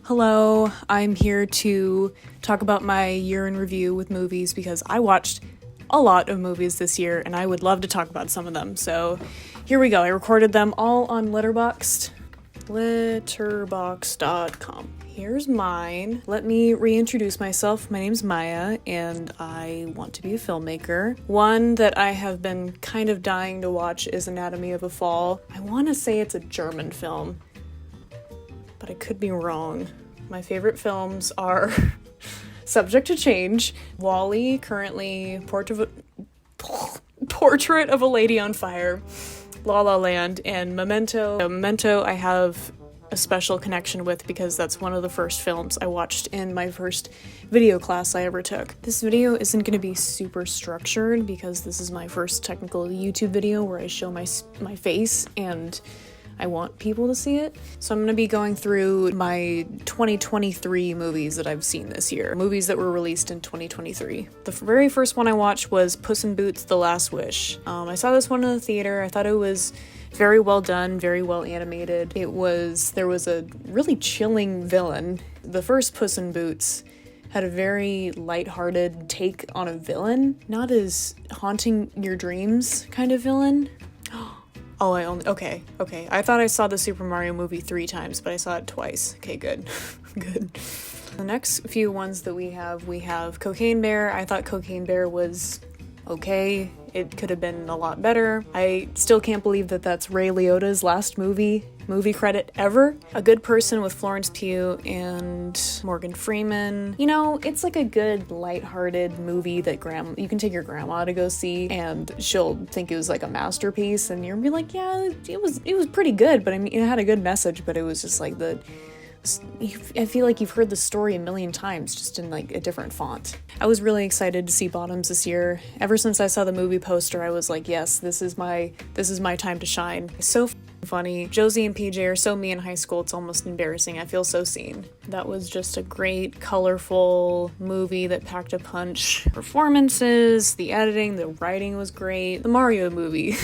Hello, I'm here to talk about my year in review with movies because I watched a lot of movies this year and I would love to talk about some of them. So here we go. I recorded them all on Letterboxd. Letterboxd.com. Here's mine. Let me reintroduce myself. My name's Maya, and I want to be a filmmaker. One that I have been kind of dying to watch is Anatomy of a Fall. I want to say it's a German film, but I could be wrong. My favorite films are subject to change. Wall-E, currently Portrait of a Lady on Fire, La La Land, and Memento. Memento I have a special connection with because that's one of the first films I watched in my first video class I ever took. This video isn't going to be super structured because this is my first technical YouTube video where I show my face and I want people to see it. So I'm going to be going through my 2023 movies that I've seen this year. Movies that were released in 2023. The very first one I watched was Puss and Boots: The Last Wish. I saw this one in the theater. I thought it was very well done, very well animated. There was a really chilling villain. The first Puss in Boots had a very lighthearted take on a villain, not as haunting your dreams kind of villain. Oh, okay. I thought I saw the Super Mario movie 3 times, but I saw it twice. Okay, good. Good. The next few ones that we have Cocaine Bear. I thought Cocaine Bear was okay. It could have been a lot better. I still can't believe that that's Ray Liotta's last movie credit ever. A Good Person with Florence Pugh and Morgan Freeman. You know, it's like a good lighthearted movie that you can take your grandma to go see and she'll think it was like a masterpiece and you'll be like, yeah, it was pretty good, but I mean, it had a good message, but it was just like I feel like you've heard the story a million times, just in like a different font. I was really excited to see Bottoms this year. Ever since I saw the movie poster, I was like, yes, this is my time to shine. It's so funny. Josie and PJ are so me in high school, it's almost embarrassing. I feel so seen. That was just a great, colorful movie that packed a punch. Performances, the editing, the writing was great. The Mario movie.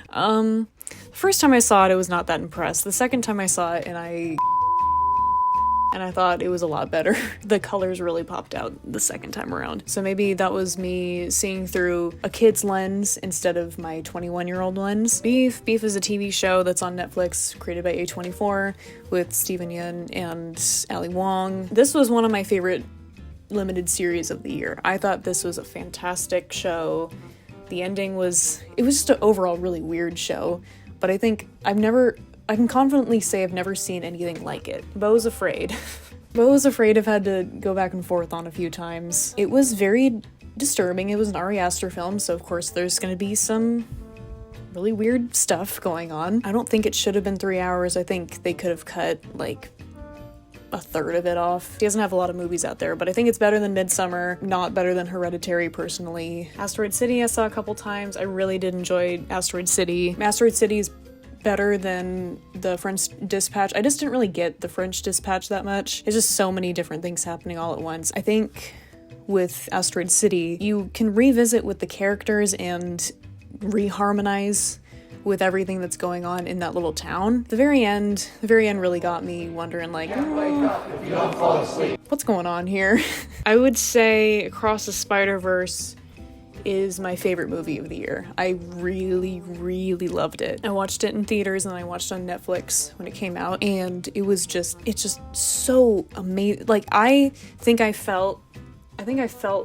The first time I saw it, I was not that impressed. The second time I saw it, and I thought it was a lot better. The colors really popped out the second time around. So maybe that was me seeing through a kid's lens instead of my 21-year-old lens. Beef is a TV show that's on Netflix, created by A24 with Steven Yeun and Ali Wong. This was one of my favorite limited series of the year. I thought this was a fantastic show. The ending was just an overall really weird show, but I think I can confidently say I've never seen anything like it. Beau's Afraid. Beau's Afraid I've had to go back and forth on a few times. It was very disturbing. It was an Ari Aster film, so of course there's gonna be some really weird stuff going on. I don't think it should have been 3 hours. I think they could have cut like a third of it off. He doesn't have a lot of movies out there, but I think it's better than Midsummer, not better than Hereditary personally. Asteroid City I saw a couple times. I really did enjoy Asteroid City. Asteroid City is better than the French Dispatch. I just didn't really get the French Dispatch that much. It's just so many different things happening all at once. I think with Asteroid City, you can revisit with the characters and reharmonize with everything that's going on in that little town. The very end really got me wondering like, what's going on here? I would say Across the Spiderverse is my favorite movie of the year. I really, really loved it. I watched it in theaters and I watched it on Netflix when it came out, and it's just so amazing. Like, I think I felt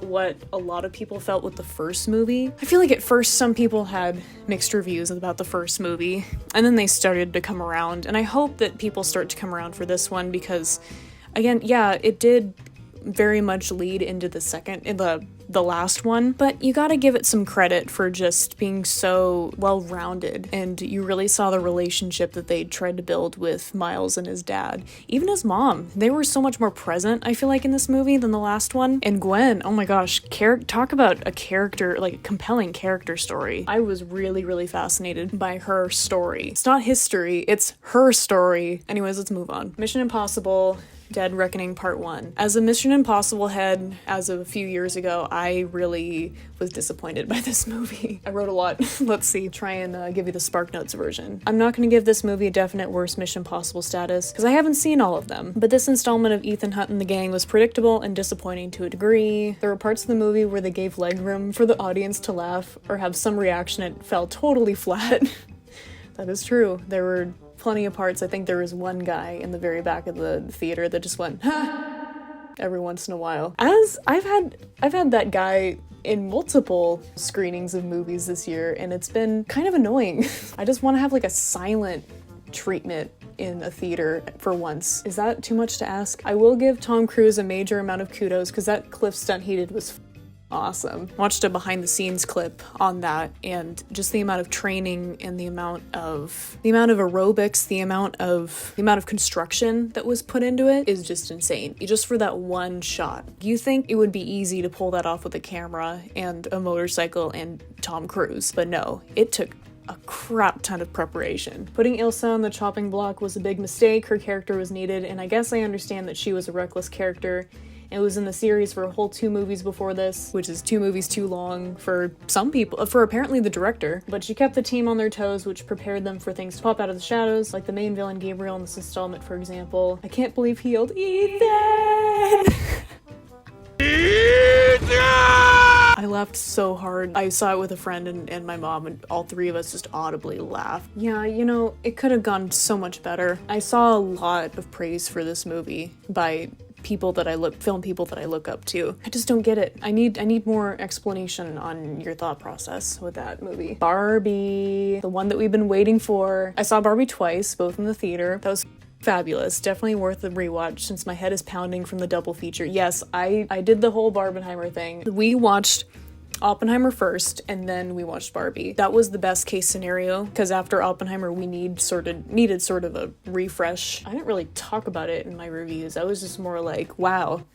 what a lot of people felt with the first movie. I feel like at first some people had mixed reviews about the first movie, and then they started to come around, and I hope that people start to come around for this one because, again, yeah, it did very much lead into the last one, but you gotta give it some credit for just being so well-rounded, and you really saw the relationship that they tried to build with Miles and his dad. Even his mom. They were so much more present, I feel like, in this movie than the last one. And Gwen, oh my gosh, talk about a character, like a compelling character story. I was really, really fascinated by her story. It's not his story, it's her story. Anyways, let's move on. Mission Impossible. Dead Reckoning Part 1. As a Mission Impossible head as of a few years ago, I really was disappointed by this movie. I wrote a lot. Let's see, try and give you the Spark Notes version. I'm not going to give this movie a definite worst Mission Impossible status, because I haven't seen all of them, but this installment of Ethan Hunt and the gang was predictable and disappointing to a degree. There were parts of the movie where they gave leg room for the audience to laugh or have some reaction that fell totally flat. That is true. There were plenty of parts. I think there was one guy in the very back of the theater that just went, ha, every once in a while. As I've had that guy in multiple screenings of movies this year, and it's been kind of annoying. I just want to have like a silent treatment in a theater for once. Is that too much to ask? I will give Tom Cruise a major amount of kudos because that cliff stunt he did was awesome. Watched a behind the scenes clip on that, and just the amount of training and the amount of aerobics, the amount of construction that was put into it is just insane. Just for that one shot. You think it would be easy to pull that off with a camera and a motorcycle and Tom Cruise, but no, it took a crap ton of preparation. Putting Ilsa on the chopping block was a big mistake. Her character was needed, and I guess I understand that she was a reckless character. It was in the series for a whole 2 movies before this, which is 2 movies too long for some people, for apparently the director. But she kept the team on their toes, which prepared them for things to pop out of the shadows, like the main villain Gabriel in this installment, for example. I can't believe he yelled, "Ethan!" I laughed so hard. I saw it with a friend and my mom, and all 3 of us just audibly laughed. Yeah, you know, it could have gone so much better. I saw a lot of praise for this movie by film people that I look up to. I just don't get it. I need more explanation on your thought process with that movie. Barbie, the one that we've been waiting for. I saw Barbie twice, both in the theater. That was fabulous. Definitely worth the rewatch since my head is pounding from the double feature. Yes, I did the whole Barbenheimer thing. We watched Oppenheimer first, and then we watched Barbie. That was the best case scenario, because after Oppenheimer we needed sort of a refresh. I didn't really talk about it in my reviews. I was just more like, wow,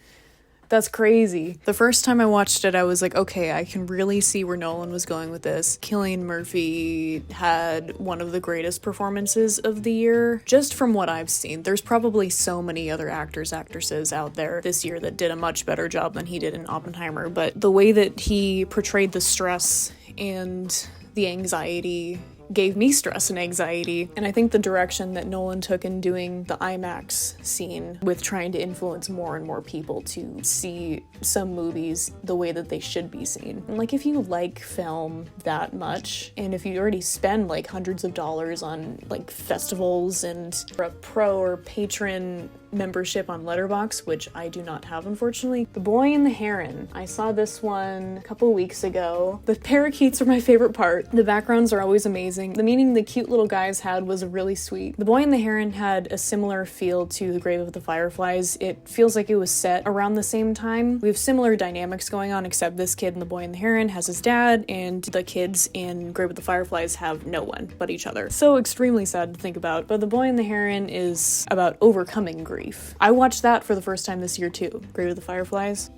that's crazy. The first time I watched it, I was like, okay, I can really see where Nolan was going with this. Cillian Murphy had one of the greatest performances of the year, just from what I've seen. There's probably so many other actresses out there this year that did a much better job than he did in Oppenheimer, but the way that he portrayed the stress and the anxiety gave me stress and anxiety. And I think the direction that Nolan took in doing the IMAX scene with trying to influence more and more people to see some movies the way that they should be seen. And like, if you like film that much, and if you already spend like hundreds of dollars on like festivals and a pro or patron membership on Letterboxd, which I do not have, unfortunately. The Boy and the Heron. I saw this one a couple weeks ago. The parakeets are my favorite part. The backgrounds are always amazing. The meaning the cute little guys had was really sweet. The Boy and the Heron had a similar feel to The Grave of the Fireflies. It feels like it was set around the same time. We have similar dynamics going on, except this kid in The Boy and the Heron has his dad, and the kids in Grave of the Fireflies have no one but each other. So extremely sad to think about, but The Boy and the Heron is about overcoming grief. I watched that for the first time this year too. Grave of the Fireflies.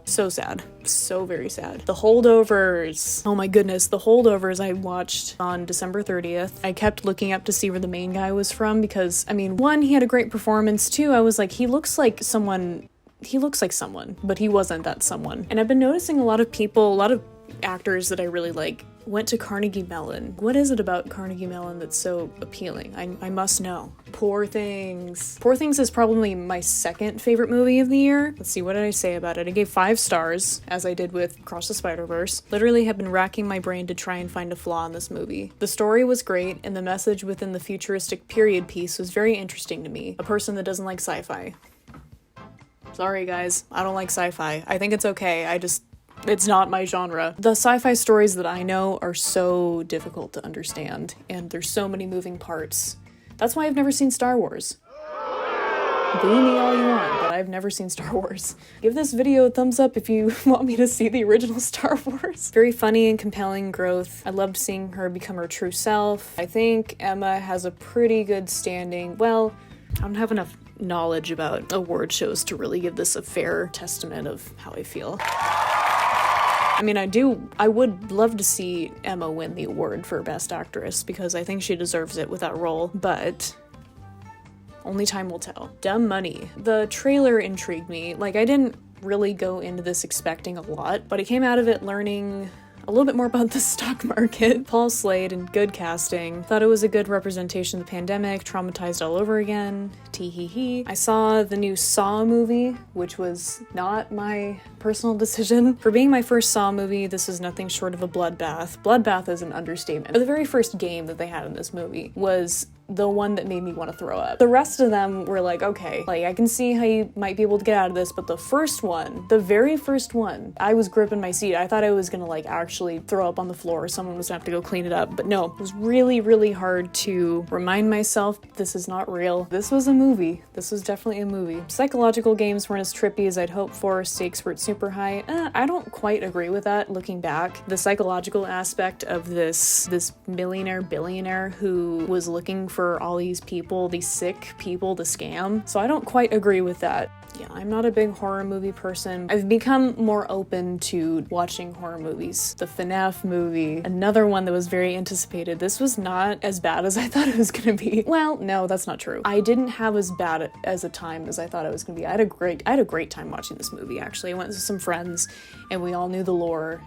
So sad. So very sad. The Holdovers. Oh my goodness. The Holdovers I watched on December 30th. I kept looking up to see where the main guy was from because, I mean, 1, he had a great performance. 2, I was like, he looks like someone, but he wasn't that someone. And I've been noticing a lot of actors that I really like went to Carnegie Mellon. What is it about Carnegie Mellon that's so appealing? I must know. Poor Things. Poor Things is probably my second favorite movie of the year. Let's see, what did I say about it? I gave 5 stars, as I did with Across the Spiderverse. Literally have been racking my brain to try and find a flaw in this movie. The story was great, and the message within the futuristic period piece was very interesting to me. A person that doesn't like sci-fi. Sorry guys, I don't like sci-fi. I think it's okay, it's not my genre. The sci-fi stories that I know are so difficult to understand, and there's so many moving parts. That's why I've never seen Star Wars. Boo me all you want, but I've never seen Star Wars. Give this video a thumbs up if you want me to see the original Star Wars. Very funny and compelling growth. I loved seeing her become her true self. I think Emma has a pretty good standing. Well, I don't have enough knowledge about award shows to really give this a fair testament of how I feel. I mean, I would love to see Emma win the award for Best Actress because I think she deserves it with that role, but Only time will tell. Dumb Money. The trailer intrigued me. Like, I didn't really go into this expecting a lot, but I came out of it learning a little bit more about the stock market. Paul Slade and good casting. Thought it was a good representation of the pandemic, traumatized all over again. Tee-hee-hee. I saw the new Saw movie, which was not my personal decision. For being my first Saw movie, this was nothing short of a bloodbath. Bloodbath is an understatement. But the very first game that they had in this movie was the one that made me want to throw up. The rest of them were like, okay, like I can see how you might be able to get out of this, but the first one, the very first one, I was gripping my seat. I thought I was gonna like actually throw up on the floor or someone was gonna have to go clean it up, but no, it was really, really hard to remind myself this is not real. This was a movie. This was definitely a movie. Psychological games weren't as trippy as I'd hoped for. Stakes weren't super high. I don't quite agree with that looking back. The psychological aspect of this millionaire, billionaire who was looking for all these people, these sick people to scam. So I don't quite agree with that. Yeah, I'm not a big horror movie person. I've become more open to watching horror movies. The FNAF movie, another one that was very anticipated. This was not as bad as I thought it was gonna be. Well, no, that's not true. I didn't have as bad as a time as I thought it was gonna be. I had a great time watching this movie, actually. I went with some friends and we all knew the lore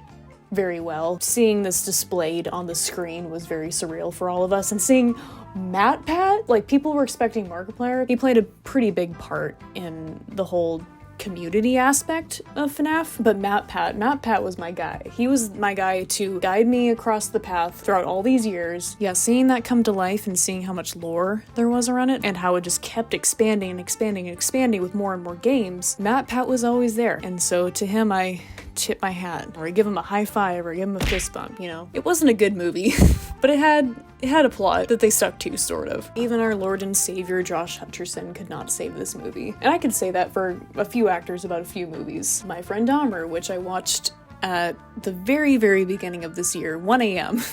very well. Seeing this displayed on the screen was very surreal for all of us, and seeing MatPat, like people were expecting Markiplier. He played a pretty big part in the whole community aspect of FNAF, but MatPat was my guy. He was my guy to guide me across the path throughout all these years. Yeah, seeing that come to life and seeing how much lore there was around it and how it just kept expanding and expanding and expanding with more and more games, MatPat was always there. And so to him, I tip my hat, or I give him a high five, or I give him a fist bump, you know. It wasn't a good movie, but it had a plot that they stuck to, sort of. Even our Lord and Savior Josh Hutcherson could not save this movie. And I could say that for a few actors about a few movies. My Friend Dahmer, which I watched at the very, very beginning of this year, 1 a.m.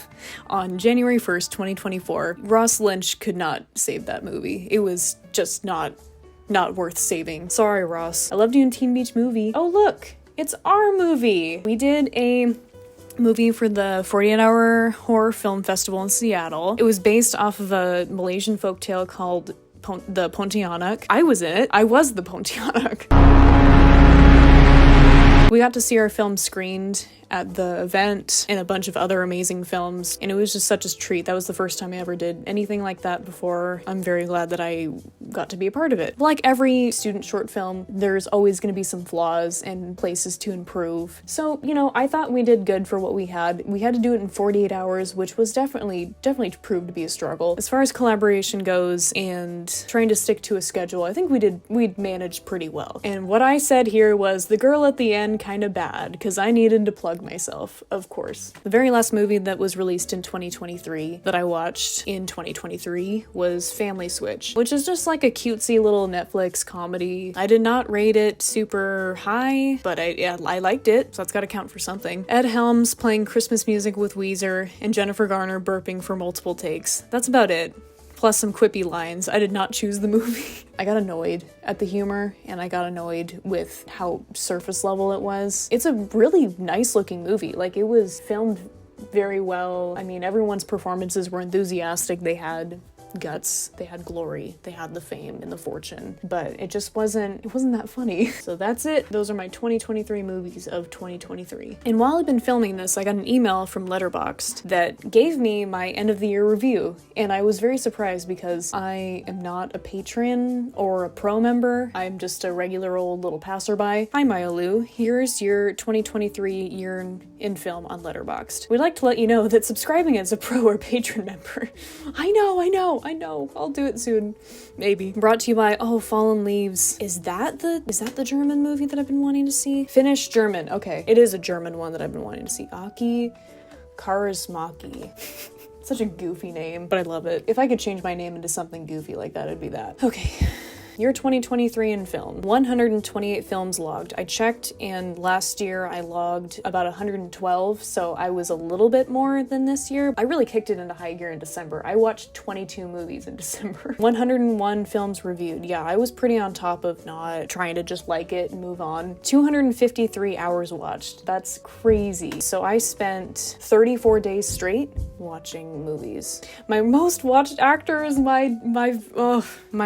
on January 1st, 2024. Ross Lynch could not save that movie. It was just not worth saving. Sorry, Ross. I loved you in Teen Beach Movie. Oh, look! It's our movie! We did a movie for the 48-Hour Horror Film Festival in Seattle. It was based off of a Malaysian folktale called the Pontianak. I was in it. I was the Pontianak. We got to see our film screened at the event and a bunch of other amazing films, and it was just such a treat. That was the first time I ever did anything like that before. I'm very glad that I got to be a part of it. Like every student short film, there's always going to be some flaws and places to improve. So, you know, I thought we did good for what we had. We had to do it in 48 hours, which was definitely proved to be a struggle. As far as collaboration goes and trying to stick to a schedule, I think we'd managed pretty well. And what I said here was the girl at the end kind of bad, because I needed to plug myself, of course. The very last movie that was released in 2023 that I watched in 2023 was Family Switch, which is just like a cutesy little Netflix comedy. I did not rate it super high, but I liked it, so that's gotta count for something. Ed Helms playing Christmas music with Weezer, and Jennifer Garner burping for multiple takes. That's about it. Plus some quippy lines. I did not choose the movie. I got annoyed at the humor, and I got annoyed with how surface level it was. It's a really nice looking movie. Like, it was filmed very well. I mean, everyone's performances were enthusiastic. They had guts, they had glory, they had the fame and the fortune, but it wasn't that funny. So that's it. Those are my 2023 movies of 2023. And while I've been filming this, I got an email from Letterboxd that gave me my end of the year review, and I was very surprised because I am not a patron or a pro member. I'm just a regular old little passerby. Hi Maya Lou, here's your 2023 year in film on Letterboxd. We'd like to let you know that subscribing as a pro or patron member, I know, I'll do it soon. Maybe. Brought to you by, Fallen Leaves. Is that the German movie that I've been wanting to see? Finnish German. Okay. It is a German one that I've been wanting to see. Aki Kaurismäki. Such a goofy name, but I love it. If I could change my name into something goofy like that, it'd be that. Okay. Year 2023 in film. 128 films logged. I checked, and last year I logged about 112, so I was a little bit more than this year. I really kicked it into high gear in December. I watched 22 movies in December. 101 films reviewed. Yeah, I was pretty on top of not trying to just like it and move on. 253 hours watched. That's crazy. So I spent 34 days straight watching movies. My most watched actor is my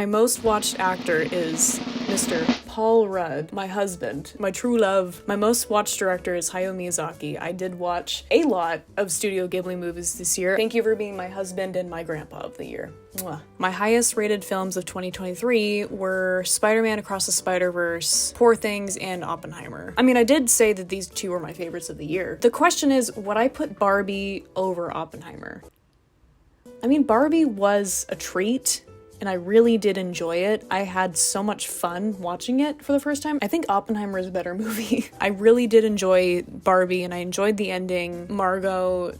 most watched actor is Mr. Paul Rudd, my husband, my true love. My most watched director is Hayao Miyazaki. I did watch a lot of Studio Ghibli movies this year. Thank you for being my husband and my grandpa of the year. Mwah. My highest rated films of 2023 were Spider-Man Across the Spiderverse, Poor Things, and Oppenheimer. I mean, I did say that these two were my favorites of the year. The question is, would I put Barbie over Oppenheimer? I mean, Barbie was a treat, and I really did enjoy it. I had so much fun watching it for the first time. I think Oppenheimer is a better movie. I really did enjoy Barbie, and I enjoyed the ending. Margot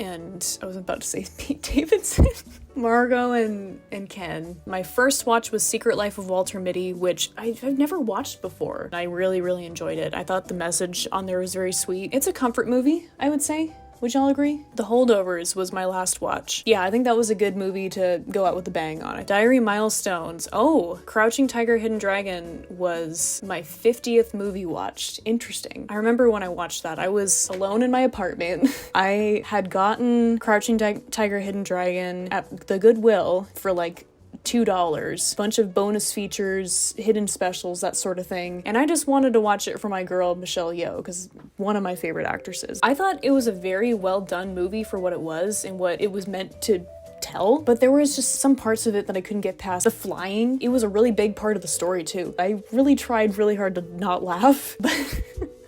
and I was about to say Pete Davidson. Margot and Ken. My first watch was Secret Life of Walter Mitty, which I've never watched before. I really enjoyed it. I thought the message on there was very sweet. It's a comfort movie, I would say. Would y'all agree? The Holdovers was my last watch. Yeah, I think that was a good movie to go out with a bang on it. Diary Milestones. Oh, Crouching Tiger, Hidden Dragon was my 50th movie watched. Interesting. I remember when I watched that, I was alone in my apartment. I had gotten Crouching Tiger, Hidden Dragon at the Goodwill for like $2, bunch of bonus features, hidden specials, that sort of thing. And I just wanted to watch it for my girl, Michelle Yeoh, because one of my favorite actresses. I thought it was a very well done movie for what it was and what it was meant to tell, but there was just some parts of it that I couldn't get past. The flying, it was a really big part of the story too. I really tried really hard to not laugh, but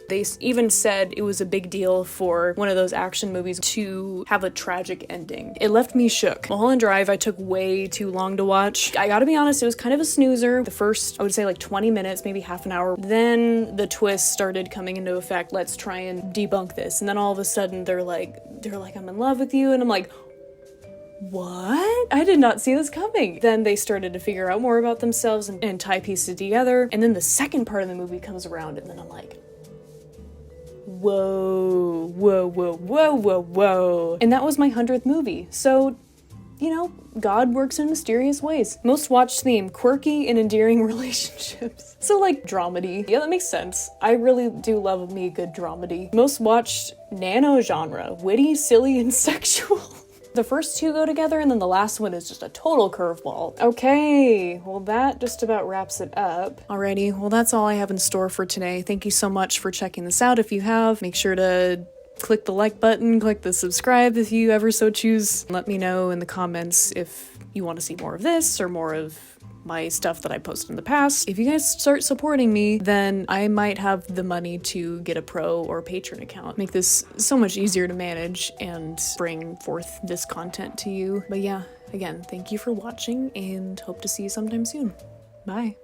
they even said it was a big deal for one of those action movies to have a tragic ending. It left me shook. Mulholland Drive, I took way too long to watch. I gotta be honest, it was kind of a snoozer. The first, I would say like 20 minutes, maybe half an hour. Then the twist started coming into effect. Let's try and debunk this. And then all of a sudden they're like, I'm in love with you. And I'm like, what? I did not see this coming. Then they started to figure out more about themselves and tie pieces together. And then the second part of the movie comes around and then I'm like, whoa. And that was my 100th movie. So, you know, God works in mysterious ways. Most watched theme, quirky and endearing relationships. So like dramedy. Yeah, that makes sense. I really do love me a good dramedy. Most watched Nano genre, witty, silly, and sexual. The first two go together, and then the last one is just a total curveball. Okay, well that just about wraps it up. Alrighty, well that's all I have in store for today. Thank you so much for checking this out. If you have, make sure to click the like button, click the subscribe if you ever so choose. Let me know in the comments if you want to see more of this or more of my stuff that I posted in the past. If you guys start supporting me, then I might have the money to get a pro or patron account. Make this so much easier to manage and bring forth this content to you. But yeah, again, thank you for watching and hope to see you sometime soon. Bye.